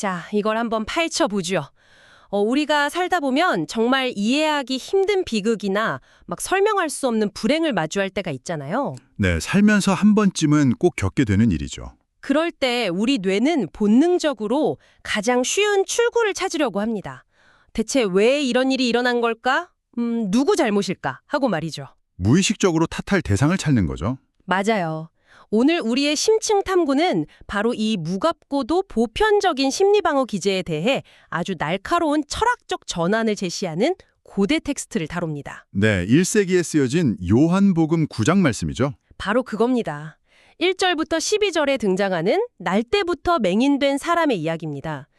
자, 이걸 한번 파헤쳐 보죠. 우리가 살다 보면 정말 이해하기 힘든 비극이나 막 설명할 수 없는 불행을 마주할 때가 있잖아요. 네, 살면서 한 번쯤은 꼭 겪게 되는 일이죠. 그럴 때 우리 뇌는 본능적으로 가장 쉬운 출구를 찾으려고 합니다. 대체 왜 이런 일이 일어난 걸까? 누구 잘못일까? 하고 말이죠. 무의식적으로 탓할 대상을 찾는 거죠. 맞아요. 오늘 우리의 심층 탐구는 바로 이 무겁고도 보편적인 심리방어 기제에 대해 아주 날카로운 철학적 전환을 제시하는 고대 텍스트를 다룹니다. 네, 1세기에 쓰여진 요한복음 9장 말씀이죠. 바로 그겁니다. 1절부터 12절에 등장하는 날 때부터 맹인된 사람의 이야기입니다.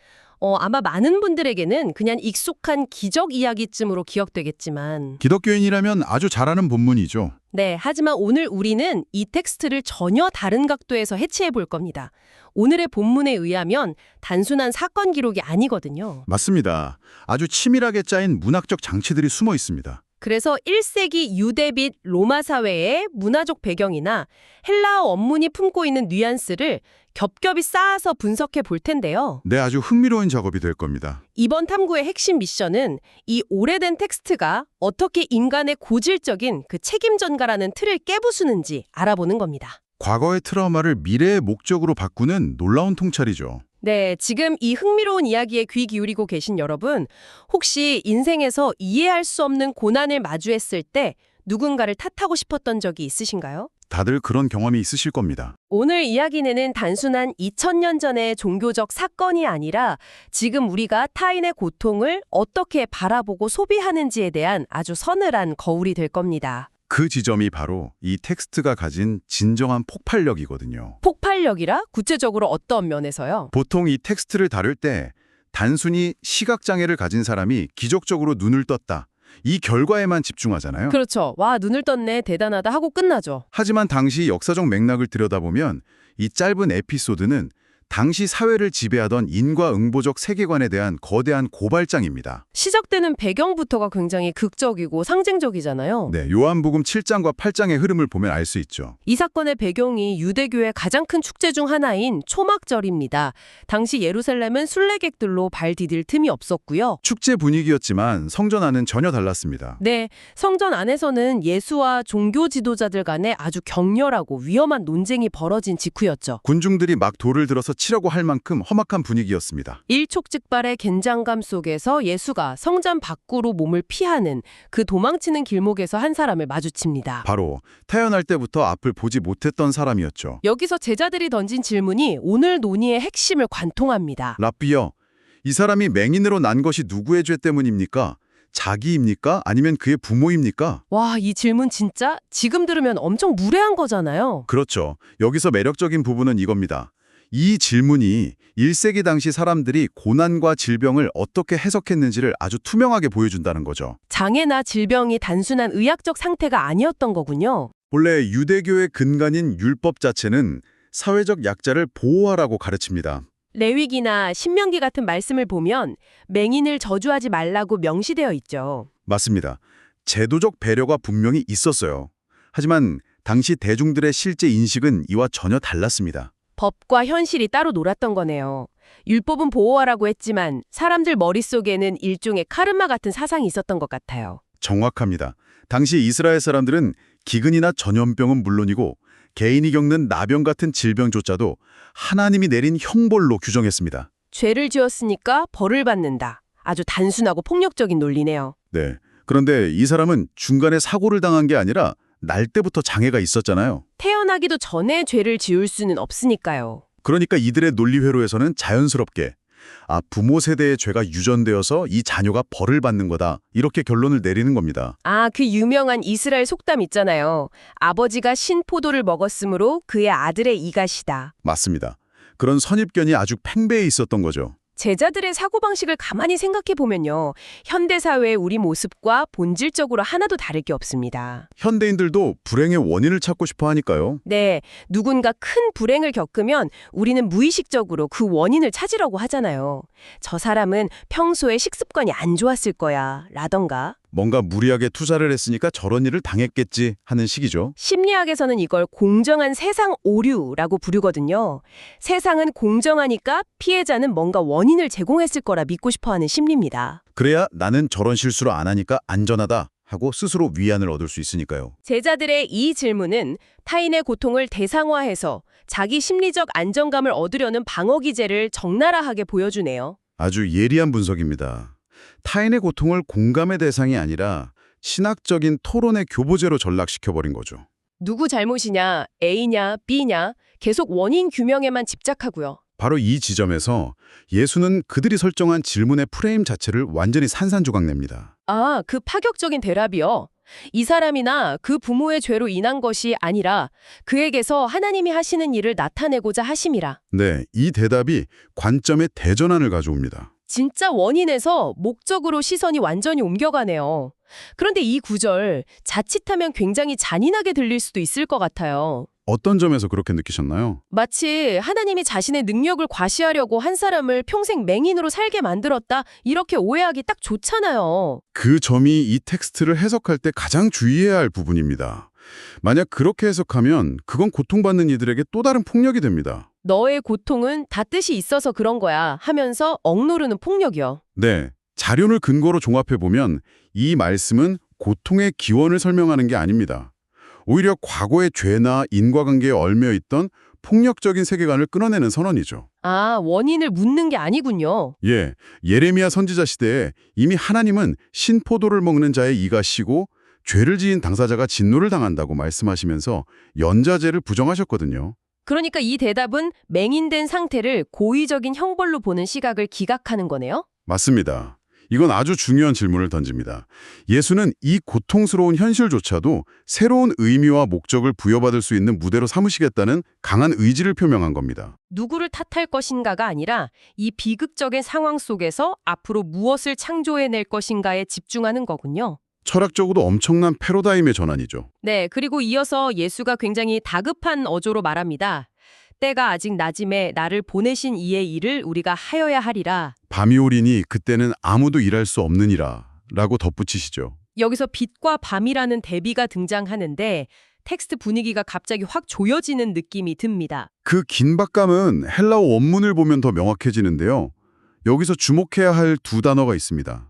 아마 많은 분들에게는 그냥 익숙한 기적 이야기쯤으로 기억되겠지만 기독교인이라면 아주 잘 아는 본문이죠. 네, 하지만 오늘 우리는 이 텍스트를 전혀 다른 각도에서 해치해 볼 겁니다. 오늘의 본문에 의하면 단순한 사건 기록이 아니거든요. 맞습니다. 아주 치밀하게 짜인 문학적 장치들이 숨어 있습니다. 그래서 1세기 유대 및 로마 사회의 문화적 배경이나 헬라어 원문이 품고 있는 뉘앙스를 겹겹이 쌓아서 분석해 볼 텐데요. 네, 아주 흥미로운 작업이 될 겁니다. 이번 탐구의 핵심 미션은 이 오래된 텍스트가 어떻게 인간의 고질적인 그 책임 전가라는 틀을 깨부수는지 알아보는 겁니다. 과거의 트라우마를 미래의 목적으로 바꾸는 놀라운 통찰이죠. 네, 지금 이 흥미로운 이야기에 귀 기울이고 계신 여러분, 혹시 인생에서 이해할 수 없는 고난을 마주했을 때 누군가를 탓하고 싶었던 적이 있으신가요? 다들 그런 경험이 있으실 겁니다. 오늘 이야기는 단순한 2000년 전의 종교적 사건이 아니라 지금 우리가 타인의 고통을 어떻게 바라보고 소비하는지에 대한 아주 서늘한 거울이 될 겁니다. 그 지점이 바로 이 텍스트가 가진 진정한 폭발력이거든요. 폭발력이라? 구체적으로 어떤 면에서요? 보통 이 텍스트를 다룰 때 단순히 시각장애를 가진 사람이 기적적으로 눈을 떴다. 이 결과에만 집중하잖아요. 그렇죠. 와, 눈을 떴네, 대단하다 하고 끝나죠. 하지만 당시 역사적 맥락을 들여다보면 이 짧은 에피소드는 당시 사회를 지배하던 인과응보적 세계관에 대한 거대한 고발장입니다. 시작되는 배경부터가 굉장히 극적이고 상징적이잖아요. 네, 요한복음 7장과 8장의 흐름을 보면 알 수 있죠. 이 사건의 배경이 유대교의 가장 큰 축제 중 하나인 초막절입니다. 당시 예루살렘은 순례객들로 발 디딜 틈이 없었고요. 축제 분위기였지만 성전 안은 전혀 달랐습니다. 네, 성전 안에서는 예수와 종교 지도자들 간에 아주 격렬하고 위험한 논쟁이 벌어진 직후였죠. 군중들이 막 돌을 들어서 치려고 할 만큼 험악한 분위기였습니다. 일촉즉발의 긴장감 속에서 예수가 성전 밖으로 몸을 피하는 그 도망치는 길목에서 한 사람을 마주칩니다. 바로 태어날 때부터 앞을 보지 못했던 사람이었죠. 여기서 제자들이 던진 질문이 오늘 논의의 핵심을 관통합니다. 랍비여, 이 사람이 맹인으로 난 것이 누구의 죄 때문입니까? 자기입니까? 아니면 그의 부모입니까? 와, 이 질문 진짜 지금 들으면 엄청 무례한 거잖아요. 그렇죠. 여기서 매력적인 부분은 이겁니다. 이 질문이 1세기 당시 사람들이 고난과 질병을 어떻게 해석했는지를 아주 투명하게 보여준다는 거죠. 장애나 질병이 단순한 의학적 상태가 아니었던 거군요. 본래 유대교의 근간인 율법 자체는 사회적 약자를 보호하라고 가르칩니다. 레위기나 신명기 같은 말씀을 보면 맹인을 저주하지 말라고 명시되어 있죠. 맞습니다. 제도적 배려가 분명히 있었어요. 하지만 당시 대중들의 실제 인식은 이와 전혀 달랐습니다. 법과 현실이 따로 놀았던 거네요. 율법은 보호하라고 했지만 사람들 머릿속에는 일종의 카르마 같은 사상이 있었던 것 같아요. 정확합니다. 당시 이스라엘 사람들은 기근이나 전염병은 물론이고 개인이 겪는 나병 같은 질병조차도 하나님이 내린 형벌로 규정했습니다. 죄를 지었으니까 벌을 받는다. 아주 단순하고 폭력적인 논리네요. 네. 그런데 이 사람은 중간에 사고를 당한 게 아니라 날 때부터 장애가 있었잖아요. 태어나기도 전에 죄를 지을 수는 없으니까요. 그러니까 이들의 논리회로에서는 자연스럽게 부모 세대의 죄가 유전되어서 이 자녀가 벌을 받는 거다. 이렇게 결론을 내리는 겁니다. 그 유명한 이스라엘 속담 있잖아요. 아버지가 신포도를 먹었으므로 그의 아들의 이가시다. 맞습니다. 그런 선입견이 아주 팽배해 있었던 거죠. 제자들의 사고방식을 가만히 생각해보면요. 현대사회의 우리 모습과 본질적으로 하나도 다를 게 없습니다. 현대인들도 불행의 원인을 찾고 싶어 하니까요. 네, 누군가 큰 불행을 겪으면 우리는 무의식적으로 그 원인을 찾으려고 하잖아요. 저 사람은 평소에 식습관이 안 좋았을 거야, 라던가. 뭔가 무리하게 투자를 했으니까 저런 일을 당했겠지 하는 식이죠. 심리학에서는 이걸 공정한 세상 오류라고 부르거든요. 세상은 공정하니까 피해자는 뭔가 원인을 제공했을 거라 믿고 싶어하는 심리입니다. 그래야 나는 저런 실수를 안 하니까 안전하다 하고 스스로 위안을 얻을 수 있으니까요. 제자들의 이 질문은 타인의 고통을 대상화해서 자기 심리적 안정감을 얻으려는 방어 기제를 적나라하게 보여주네요. 아주 예리한 분석입니다. 타인의 고통을 공감의 대상이 아니라 신학적인 토론의 교보제로 전락시켜버린 거죠. 누구 잘못이냐, A냐, B냐, 계속 원인 규명에만 집착하고요. 바로 이 지점에서 예수는 그들이 설정한 질문의 프레임 자체를 완전히 산산조각냅니다. 아, 그 파격적인 대답이요. 이 사람이나 그 부모의 죄로 인한 것이 아니라 그에게서 하나님이 하시는 일을 나타내고자 하심이라. 네, 이 대답이 관점의 대전환을 가져옵니다. 진짜 원인에서 목적으로 시선이 완전히 옮겨가네요. 그런데 이 구절 자칫하면 굉장히 잔인하게 들릴 수도 있을 것 같아요. 어떤 점에서 그렇게 느끼셨나요? 마치 하나님이 자신의 능력을 과시하려고 한 사람을 평생 맹인으로 살게 만들었다 이렇게 오해하기 딱 좋잖아요. 그 점이 이 텍스트를 해석할 때 가장 주의해야 할 부분입니다. 만약 그렇게 해석하면 그건 고통받는 이들에게 또 다른 폭력이 됩니다. 너의 고통은 다 뜻이 있어서 그런 거야 하면서 억누르는 폭력이요. 네, 자료를 근거로 종합해보면 이 말씀은 고통의 기원을 설명하는 게 아닙니다. 오히려 과거의 죄나 인과관계에 얽매여 있던 폭력적인 세계관을 끊어내는 선언이죠. 아, 원인을 묻는 게 아니군요. 예, 예레미야 선지자 시대에 이미 하나님은 신포도를 먹는 자의 이가 씨고 죄를 지은 당사자가 진노를 당한다고 말씀하시면서 연자죄를 부정하셨거든요. 그러니까 이 대답은 맹인된 상태를 고의적인 형벌로 보는 시각을 기각하는 거네요? 맞습니다. 이건 아주 중요한 질문을 던집니다. 예수는 이 고통스러운 현실조차도 새로운 의미와 목적을 부여받을 수 있는 무대로 삼으시겠다는 강한 의지를 표명한 겁니다. 누구를 탓할 것인가가 아니라 이 비극적인 상황 속에서 앞으로 무엇을 창조해낼 것인가에 집중하는 거군요. 철학적으로 엄청난 패러다임의 전환이죠. 네, 그리고 이어서 예수가 굉장히 다급한 어조로 말합니다. 때가 아직 낮음에 나를 보내신 이의 일을 우리가 하여야 하리라. 밤이 오리니 그때는 아무도 일할 수 없느니라 라고 덧붙이시죠. 여기서 빛과 밤이라는 대비가 등장하는데 텍스트 분위기가 갑자기 확 조여지는 느낌이 듭니다. 그 긴박감은 헬라어 원문을 보면 더 명확해지는데요. 여기서 주목해야 할 두 단어가 있습니다.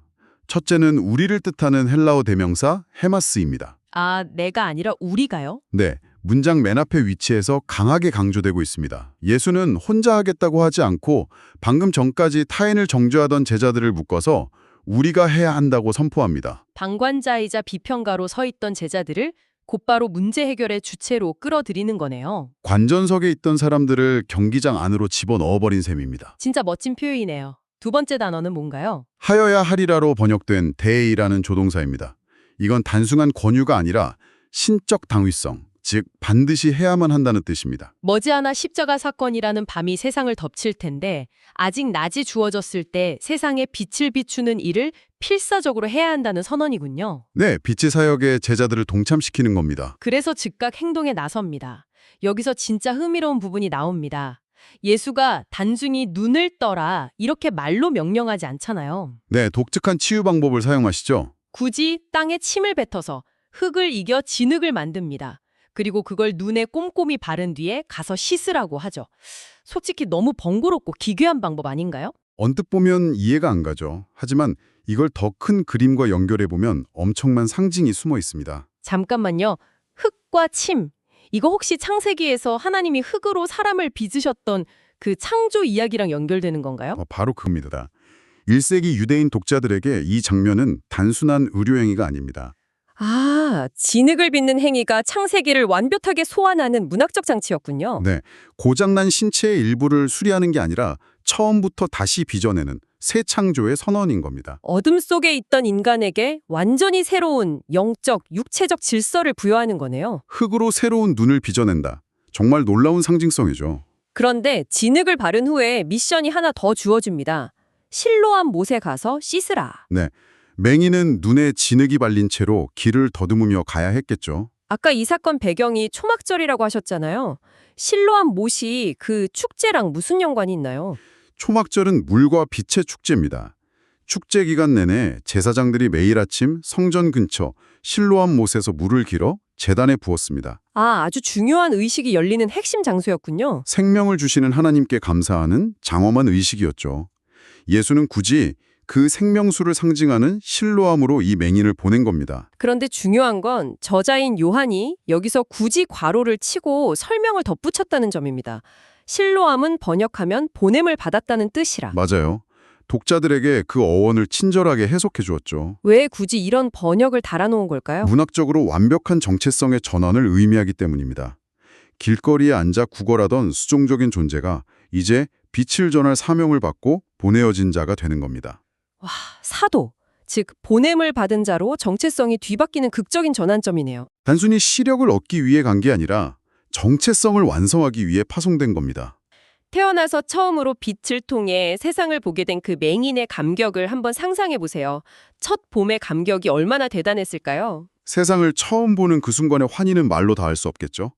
첫째는 우리를 뜻하는 헬라어 대명사 헤마스입니다. 아, 내가 아니라 우리가요? 네, 문장 맨 앞에 위치해서 강하게 강조되고 있습니다. 예수는 혼자 하겠다고 하지 않고 방금 전까지 타인을 정죄하던 제자들을 묶어서 우리가 해야 한다고 선포합니다. 방관자이자 비평가로 서 있던 제자들을 곧바로 문제 해결의 주체로 끌어들이는 거네요. 관전석에 있던 사람들을 경기장 안으로 집어넣어버린 셈입니다. 진짜 멋진 표현이네요. 두 번째 단어는 뭔가요? 하여야 하리라로 번역된 대이라는 조동사입니다. 이건 단순한 권유가 아니라 신적 당위성, 즉 반드시 해야만 한다는 뜻입니다. 머지않아 십자가 사건이라는 밤이 세상을 덮칠 텐데 아직 낮이 주어졌을 때 세상에 빛을 비추는 일을 필사적으로 해야 한다는 선언이군요. 네, 빛의 사역에 제자들을 동참시키는 겁니다. 그래서 즉각 행동에 나섭니다. 여기서 진짜 흥미로운 부분이 나옵니다. 예수가 단순히 눈을 떠라 이렇게 말로 명령하지 않잖아요. 네, 독특한 치유 방법을 사용하시죠. 굳이 땅에 침을 뱉어서 흙을 이겨 진흙을 만듭니다. 그리고 그걸 눈에 꼼꼼히 바른 뒤에 가서 씻으라고 하죠. 솔직히 너무 번거롭고 기괴한 방법 아닌가요? 언뜻 보면 이해가 안 가죠. 하지만 이걸 더 큰 그림과 연결해보면 엄청난 상징이 숨어 있습니다. 잠깐만요. 흙과 침. 이거 혹시 창세기에서 하나님이 흙으로 사람을 빚으셨던 그 창조 이야기랑 연결되는 건가요? 바로 그겁니다. 1세기 유대인 독자들에게 이 장면은 단순한 의료행위가 아닙니다. 아, 진흙을 빚는 행위가 창세기를 완벽하게 소환하는 문학적 장치였군요. 네, 고장난 신체의 일부를 수리하는 게 아니라 처음부터 다시 빚어내는 새 창조의 선언인 겁니다. 어둠 속에 있던 인간에게 완전히 새로운 영적, 육체적 질서를 부여하는 거네요. 흙으로 새로운 눈을 빚어낸다. 정말 놀라운 상징성이죠. 그런데 진흙을 바른 후에 미션이 하나 더 주어집니다. 실로암 못에 가서 씻으라. 네, 맹인은 눈에 진흙이 발린 채로 길을 더듬으며 가야 했겠죠. 아까 이 사건 배경이 초막절이라고 하셨잖아요. 실로암 못이 그 축제랑 무슨 연관이 있나요? 초막절은 물과 빛의 축제입니다. 축제 기간 내내 제사장들이 매일 아침 성전 근처 실로암 못에서 물을 길어 제단에 부었습니다. 아, 아주 중요한 의식이 열리는 핵심 장소였군요. 생명을 주시는 하나님께 감사하는 장엄한 의식이었죠. 예수는 굳이 그 생명수를 상징하는 실로암으로 이 맹인을 보낸 겁니다. 그런데 중요한 건 저자인 요한이 여기서 굳이 괄호를 치고 설명을 덧붙였다는 점입니다. 실로암은 번역하면 보냄을 받았다는 뜻이라. 맞아요. 독자들에게 그 어원을 친절하게 해석해 주었죠. 왜 굳이 이런 번역을 달아놓은 걸까요? 문학적으로 완벽한 정체성의 전환을 의미하기 때문입니다. 길거리에 앉아 구걸하던 수종적인 존재가 이제 빛을 전할 사명을 받고 보내어진 자가 되는 겁니다. 와, 사도, 즉 보냄을 받은 자로 정체성이 뒤바뀌는 극적인 전환점이네요. 단순히 시력을 얻기 위해 간 게 아니라 정체성을 완성하기 위해 파송된 겁니다. 태어나서 처음으로 빛을 통해 세상을 보게 된 그 맹인의 감격을 한번 상상해 보세요. 첫 봄의 감격이 얼마나 대단했을까요? 세상을 처음 보는 그 순간의 환희는 말로 다 할 수 없겠죠.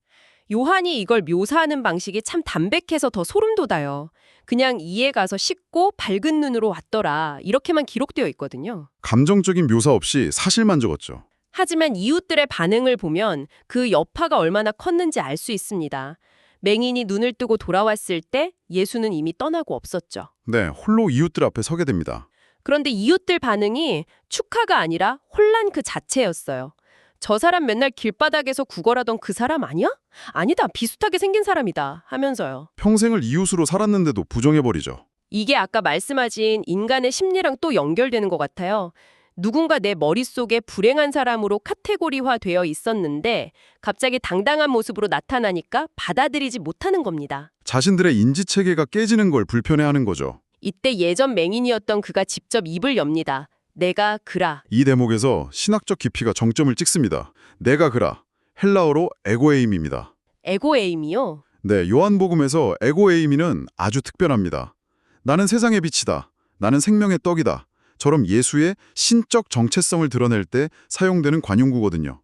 요한이 이걸 묘사하는 방식이 참 담백해서 더 소름 돋아요. 그냥 이에 가서 씻고 밝은 눈으로 왔더라. 이렇게만 기록되어 있거든요. 감정적인 묘사 없이 사실만 적었죠. 하지만 이웃들의 반응을 보면 그 여파가 얼마나 컸는지 알 수 있습니다. 맹인이 눈을 뜨고 돌아왔을 때 예수는 이미 떠나고 없었죠. 네, 홀로 이웃들 앞에 서게 됩니다. 그런데 이웃들 반응이 축하가 아니라 혼란 그 자체였어요. 저 사람 맨날 길바닥에서 구걸하던 그 사람 아니야? 아니다, 비슷하게 생긴 사람이다 하면서요. 평생을 이웃으로 살았는데도 부정해버리죠. 이게 아까 말씀하신 인간의 심리랑 또 연결되는 것 같아요. 누군가 내 머릿속에 불행한 사람으로 카테고리화되어 있었는데 갑자기 당당한 모습으로 나타나니까 받아들이지 못하는 겁니다. 자신들의 인지체계가 깨지는 걸 불편해하는 거죠. 이때 예전 맹인이었던 그가 직접 입을 엽니다. 내가 그라. 이 대목에서 신학적 깊이가 정점을 찍습니다. 내가 그라, 헬라어로 에고에임입니다. 에고에임이요? 네, 요한복음에서 에고에이미는 아주 특별합니다. 나는 세상의 빛이다. 나는 생명의 떡이다. 처럼 예수의 신적 정체성을 드러낼 때 사용되는 관용구거든요.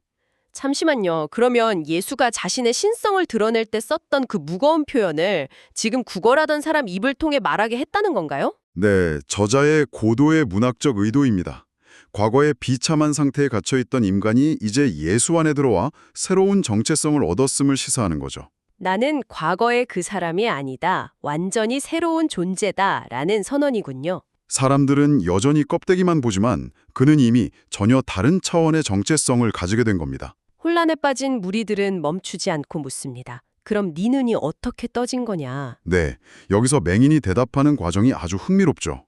잠시만요. 그러면 예수가 자신의 신성을 드러낼 때 썼던 그 무거운 표현을 지금 구걸하던 사람 입을 통해 말하게 했다는 건가요? 네, 저자의 고도의 문학적 의도입니다. 과거의 비참한 상태에 갇혀있던 인간이 이제 예수 안에 들어와 새로운 정체성을 얻었음을 시사하는 거죠. 나는 과거의 그 사람이 아니다. 완전히 새로운 존재다. 라는 선언이군요. 사람들은 여전히 껍데기만 보지만 그는 이미 전혀 다른 차원의 정체성을 가지게 된 겁니다. 혼란에 빠진 무리들은 멈추지 않고 묻습니다. 그럼 네 눈이 어떻게 떠진 거냐? 네, 여기서 맹인이 대답하는 과정이 아주 흥미롭죠.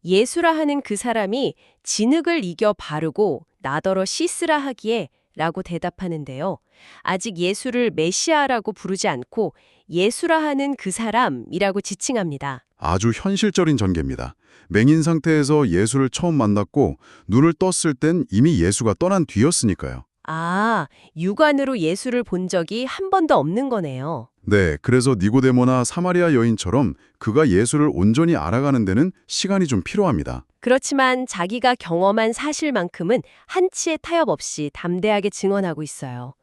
예수라 하는 그 사람이 진흙을 이겨 바르고 나더러 씻으라 하기에 라고 대답하는데요. 아직 예수를 메시아라고 부르지 않고 예수라 하는 그 사람이라고 지칭합니다. 아주 현실적인 전개입니다. 맹인 상태에서 예수를 처음 만났고 눈을 떴을 땐 이미 예수가 떠난 뒤였으니까요. 아, 육안으로 예수를 본 적이 한 번도 없는 거네요. 네, 그래서 니고데모나 사마리아 여인처럼 그가 예수를 온전히 알아가는 데는 시간이 좀 필요합니다. 그렇지만 자기가 경험한 사실만큼은 한치의 타협 없이 담대하게 증언하고 있어요.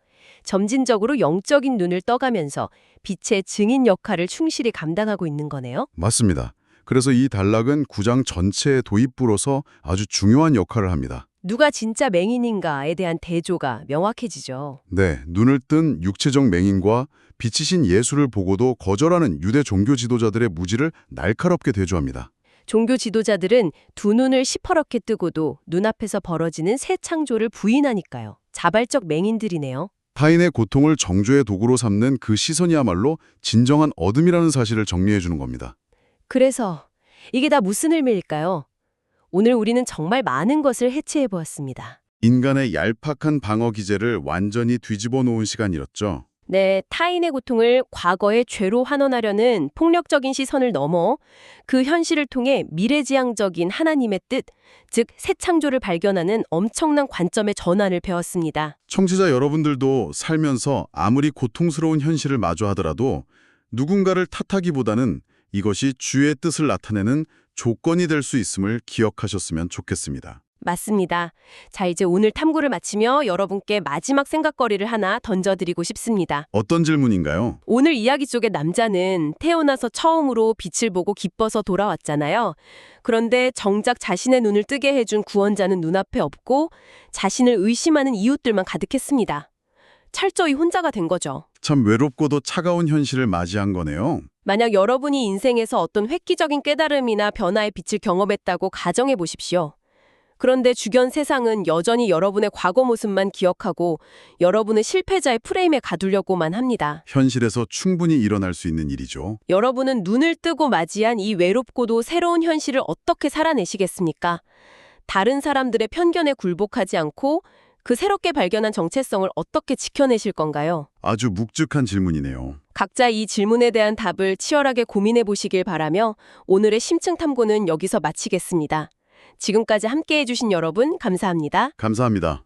점진적으로 영적인 눈을 떠가면서 빛의 증인 역할을 충실히 감당하고 있는 거네요. 맞습니다. 그래서 이 단락은 9장 전체의 도입부로서 아주 중요한 역할을 합니다. 누가 진짜 맹인인가에 대한 대조가 명확해지죠. 네, 눈을 뜬 육체적 맹인과 빛이신 예수를 보고도 거절하는 유대 종교 지도자들의 무지를 날카롭게 대조합니다. 종교 지도자들은 두 눈을 시퍼렇게 뜨고도 눈앞에서 벌어지는 새 창조를 부인하니까요. 자발적 맹인들이네요. 타인의 고통을 정죄의 도구로 삼는 그 시선이야말로 진정한 어둠이라는 사실을 정리해 주는 겁니다. 그래서 이게 다 무슨 의미일까요? 오늘 우리는 정말 많은 것을 해체해 보았습니다. 인간의 얄팍한 방어 기제를 완전히 뒤집어 놓은 시간이었죠. 네, 타인의 고통을 과거의 죄로 환원하려는 폭력적인 시선을 넘어 그 현실을 통해 미래지향적인 하나님의 뜻, 즉 새 창조를 발견하는 엄청난 관점의 전환을 배웠습니다. 청취자 여러분들도 살면서 아무리 고통스러운 현실을 마주하더라도 누군가를 탓하기보다는 이것이 주의 뜻을 나타내는 조건이 될 수 있음을 기억하셨으면 좋겠습니다. 맞습니다. 자, 이제 오늘 탐구를 마치며 여러분께 마지막 생각거리를 하나 던져드리고 싶습니다. 어떤 질문인가요? 오늘 이야기 속의 남자는 태어나서 처음으로 빛을 보고 기뻐서 돌아왔잖아요. 그런데 정작 자신의 눈을 뜨게 해준 구원자는 눈앞에 없고 자신을 의심하는 이웃들만 가득했습니다. 철저히 혼자가 된 거죠. 참 외롭고도 차가운 현실을 맞이한 거네요. 만약 여러분이 인생에서 어떤 획기적인 깨달음이나 변화의 빛을 경험했다고 가정해 보십시오. 그런데 주변 세상은 여전히 여러분의 과거 모습만 기억하고 여러분을 실패자의 프레임에 가두려고만 합니다. 현실에서 충분히 일어날 수 있는 일이죠. 여러분은 눈을 뜨고 맞이한 이 외롭고도 새로운 현실을 어떻게 살아내시겠습니까? 다른 사람들의 편견에 굴복하지 않고 그 새롭게 발견한 정체성을 어떻게 지켜내실 건가요? 아주 묵직한 질문이네요. 각자 이 질문에 대한 답을 치열하게 고민해 보시길 바라며 오늘의 심층 탐구는 여기서 마치겠습니다. 지금까지 함께해 주신 여러분 감사합니다. 감사합니다.